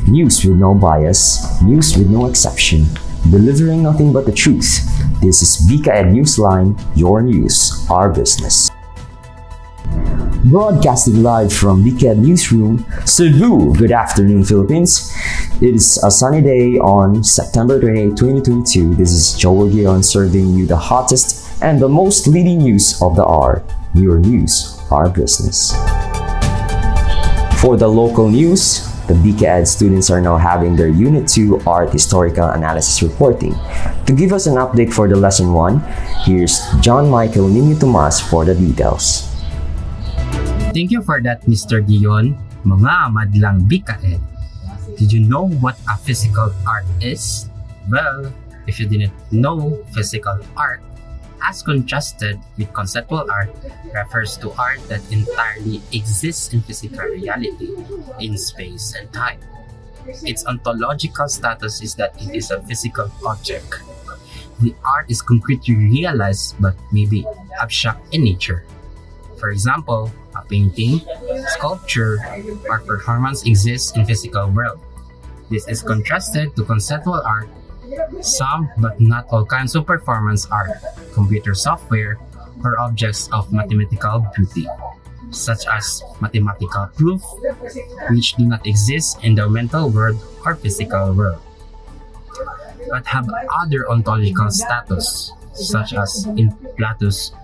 News with no bias, news with no exception, delivering nothing but the truth. This is BCAED Newsline, your news, our business. Broadcasting live from BCAED Newsroom, Cebu. Good afternoon, Philippines. It is a sunny day on September 28, 2022. This is GUION serving you the hottest and the most leading news of the hour. Your news, our business. For the local news, the BCAED students are now having their Unit 2 Art Historical Analysis reporting. To give us an update for the Lesson 1, here's John Michael NINO Tomas for the details. Thank you for that, Mr. GUION. Mga madlang BCAED. Did you know what a physical art is? Well, if you didn't know, physical art, as contrasted with conceptual art, refers to art that entirely exists in physical reality, in space and time. Its ontological status is that it is a physical object. The art is concretely realized but may be abstract in nature. For example, a painting, sculpture, or performance exists in physical world. This is contrasted to conceptual art. Some, but not all kinds of performance art, computer software, or objects of mathematical beauty, such as mathematical proof, which do not exist in the mental world or physical world, but have other ontological status, such as in Plato's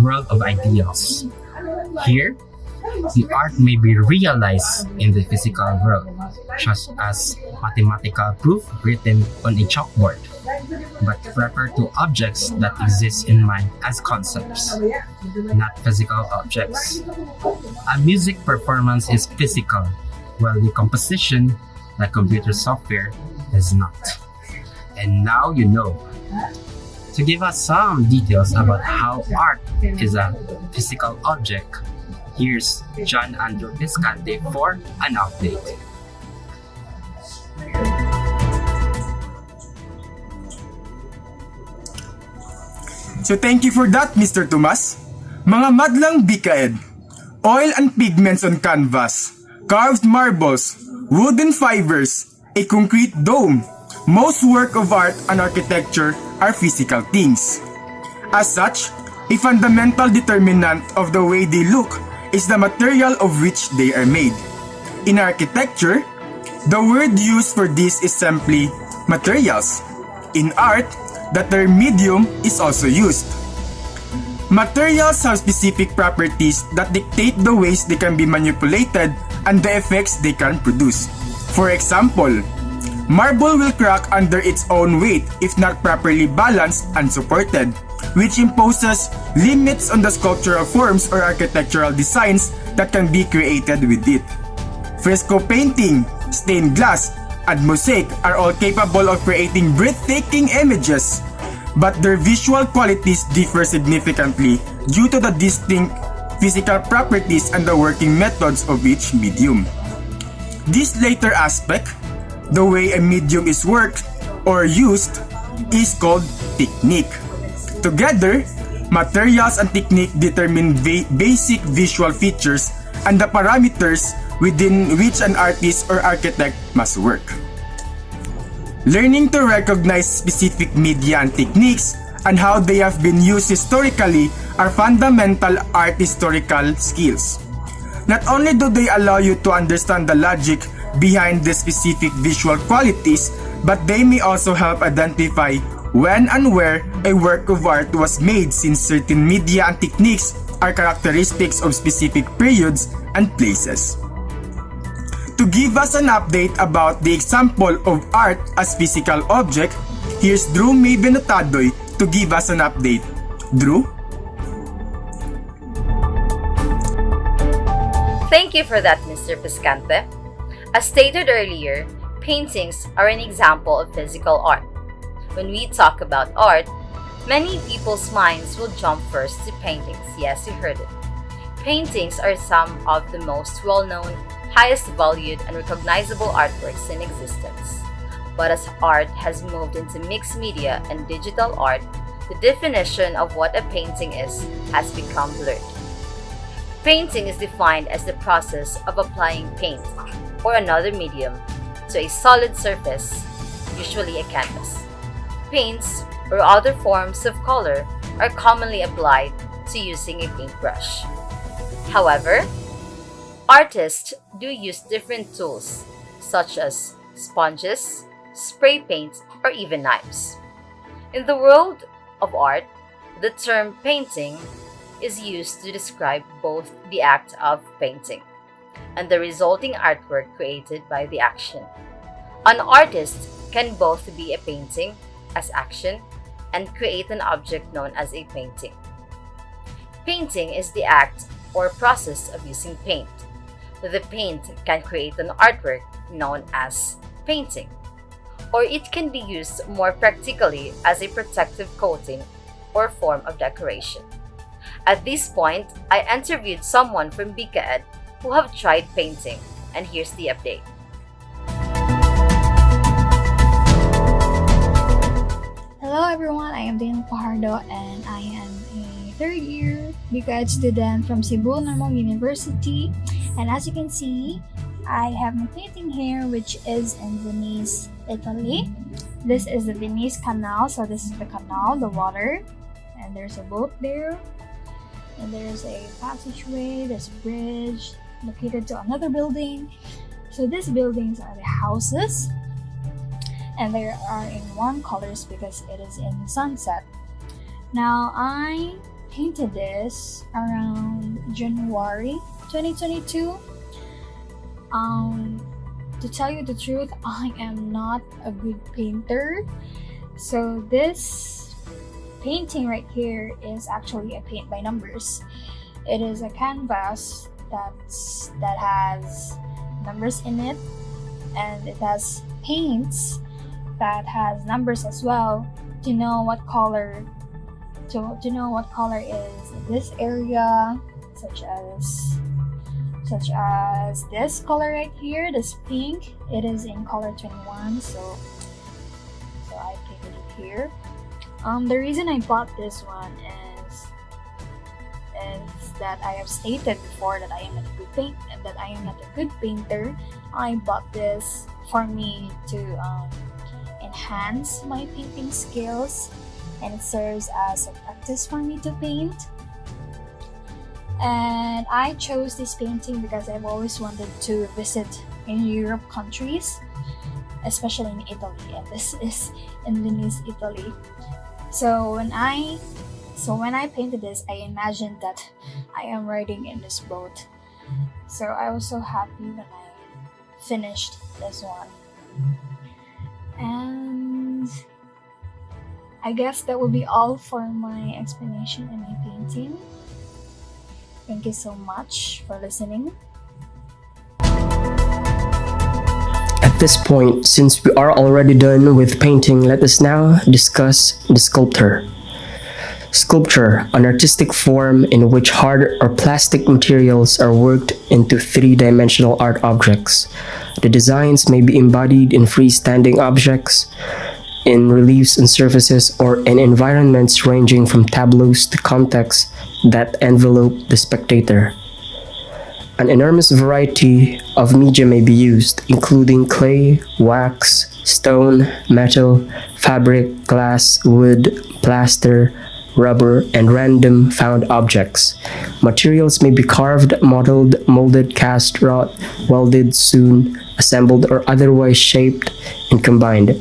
world of ideals. Here, the art may be realized in the physical world, such as mathematical proof written on a chalkboard, but refer to objects that exist in mind as concepts, not physical objects. A music performance is physical, while the composition, like computer software, is not. And now you know. To give us some details about how art is a physical object, here's John Andrew PESCANTE for an update. So thank you for that, Mr. Tomas. Mga madlang BCAED, oil and pigments on canvas, carved marbles, wooden fibers, a concrete dome. Most work of art and architecture are physical things. As such, a fundamental determinant of the way they look is the material of which they are made. In architecture, the word used for this is simply materials. In art, the term medium is also used. Materials have specific properties that dictate the ways they can be manipulated and the effects they can produce. For example, marble will crack under its own weight if not properly balanced and supported, which imposes limits on the sculptural forms or architectural designs that can be created with it. Fresco painting, stained glass, and mosaic are all capable of creating breathtaking images, but their visual qualities differ significantly due to the distinct physical properties and the working methods of each medium. This later aspect, the way a medium is worked or used, is called technique. Together, materials and technique determine basic visual features and the parameters within which an artist or architect must work. Learning to recognize specific media and techniques and how they have been used historically are fundamental art historical skills. Not only do they allow you to understand the logic behind the specific visual qualities, but they may also help identify when and where a work of art was made, since certain media and techniques are characteristics of specific periods and places. To give us an update about the example of art as physical object, here's Drew MAEVIN OTADOY to give us an update. Drew? Thank you for that, Mr. PESCANTE. As stated earlier, paintings are an example of physical art. When we talk about art, many people's minds will jump first to paintings. Yes, you heard it. Paintings are some of the most well-known, highest valued, and recognizable artworks in existence. But as art has moved into mixed media and digital art, the definition of what a painting is has become blurred. Painting is defined as the process of applying paint or another medium to a solid surface, usually a canvas. Paints or other forms of color are commonly applied to using a paintbrush. However, artists do use different tools such as sponges, spray paint, or even knives. In the world of art, the term painting is used to describe both the act of painting and the resulting artwork created by the action. An artist can both be a painting as action and create an object known as a painting. Painting is the act or process of using paint. The paint can create an artwork known as painting, or it can be used more practically as a protective coating or form of decoration. At this point, I interviewed someone from BCAED who have tried painting, and here's the update. Hello everyone, I am Danielle FAJARDO and I am a third year BCAED student from Cebu Normal University. And as you can see, I have my painting here, which is in Venice, Italy. This is the Venice Canal, so this is the canal, the water, and there's a boat there, and there's a passageway, there's a bridge located to another building. So these buildings are the houses, and they are in warm colors because it is in sunset. Now, I painted this around January 2022. To tell you the truth, I am not a good painter. So this painting right here is actually a paint by numbers. It is a canvas that has numbers in it, and it has paints that has numbers as well to know what color is in this area, such as this color right here, this pink. It is in color 21, so I painted it here. The reason I bought this one is that I have stated before that I am not a good painter. I bought this for me to enhance my painting skills, and it serves as a practice for me to paint. And I chose this painting because I've always wanted to visit in Europe countries, especially in Italy, and this is in Venice, Italy. So when I painted this, I imagined that I am riding in this boat. So I was so happy when I finished this one. And I guess that will be all for my explanation and my painting. Thank you so much for listening. At this point, since we are already done with painting, let us now discuss the sculpture. Sculpture, an artistic form in which hard or plastic materials are worked into three-dimensional art objects. The designs may be embodied in freestanding objects, in reliefs and surfaces, or in environments ranging from tableaus to contexts that envelope the spectator. An enormous variety of media may be used, including clay, wax, stone, metal, fabric, glass, wood, plaster, rubber, and random found objects. Materials may be carved, modeled, molded, cast, wrought, welded, sewn, assembled, or otherwise shaped and combined.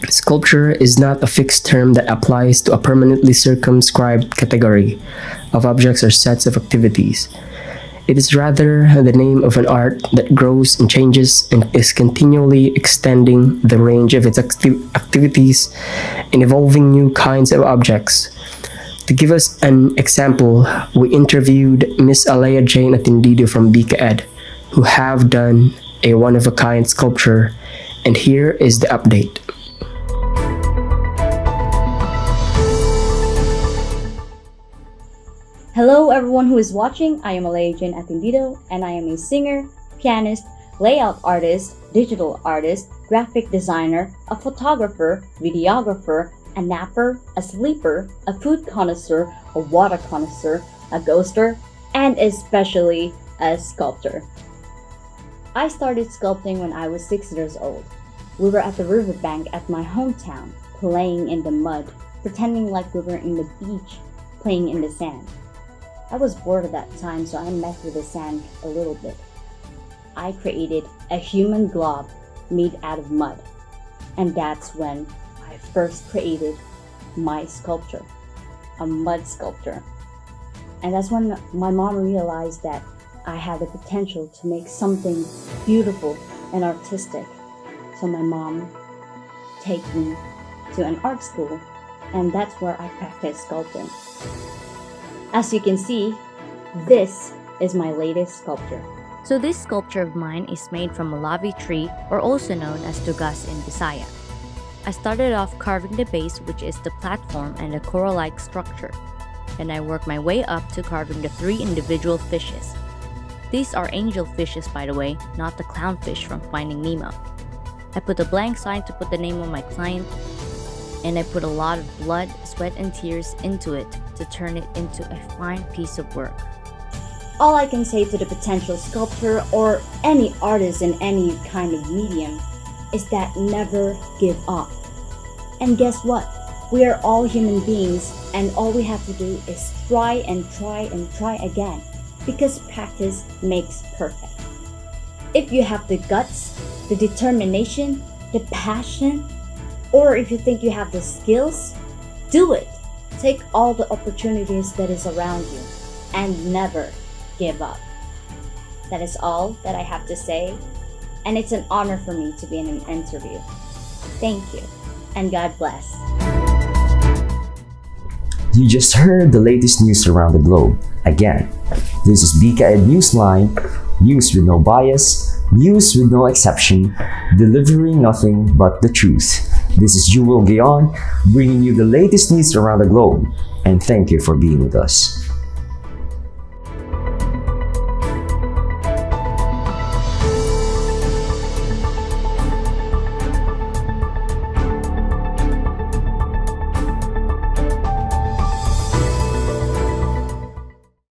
Sculpture is not a fixed term that applies to a permanently circumscribed category of objects or sets of activities. It is rather the name of an art that grows and changes and is continually extending the range of its activities and evolving new kinds of objects. To give us an example, we interviewed Miss ALEAH Jane ATENDIDO from BCAED, who have done a one-of-a-kind sculpture, and here is the update. Hello everyone who is watching, I am ALEAH Jane ATENDIDO, and I am a singer, pianist, layout artist, digital artist, graphic designer, a photographer, videographer, a napper, a sleeper, a food connoisseur, a water connoisseur, a ghoster, and especially a sculptor. I started sculpting when I was 6 years old. We were at the riverbank at my hometown, playing in the mud, pretending like we were in the beach, playing in the sand. I was bored at that time, so I messed with the sand a little bit. I created a human glob made out of mud, and that's when I first created my sculpture, a mud sculpture. And that's when my mom realized that I had the potential to make something beautiful and artistic. So my mom take me to an art school, and that's where I practiced sculpting. As you can see, this is my latest sculpture. So this sculpture of mine is made from a lavi tree, or also known as tugas in Bisaya. I started off carving the base, which is the platform and the coral-like structure. Then I worked my way up to carving the 3 individual fishes. These are angel fishes, by the way, not the clownfish from Finding Nemo. I put a blank sign to put the name of my client, and I put a lot of blood, sweat, and tears into it to turn it into a fine piece of work. All I can say to the potential sculptor or any artist in any kind of medium is that never give up. And guess what? We are all human beings, and all we have to do is try and try and try again, because practice makes perfect. If you have the guts, the determination, the passion, or if you think you have the skills, do it. Take all the opportunities that is around you and never give up. That is all that I have to say, and it's an honor for me to be in an interview. Thank you, and God bless. You just heard the latest news around the globe. Again, this is BCAED Newsline, news with no bias, news with no exception, delivering nothing but the truth. This is GUION, bringing you the latest news around the globe, and thank you for being with us.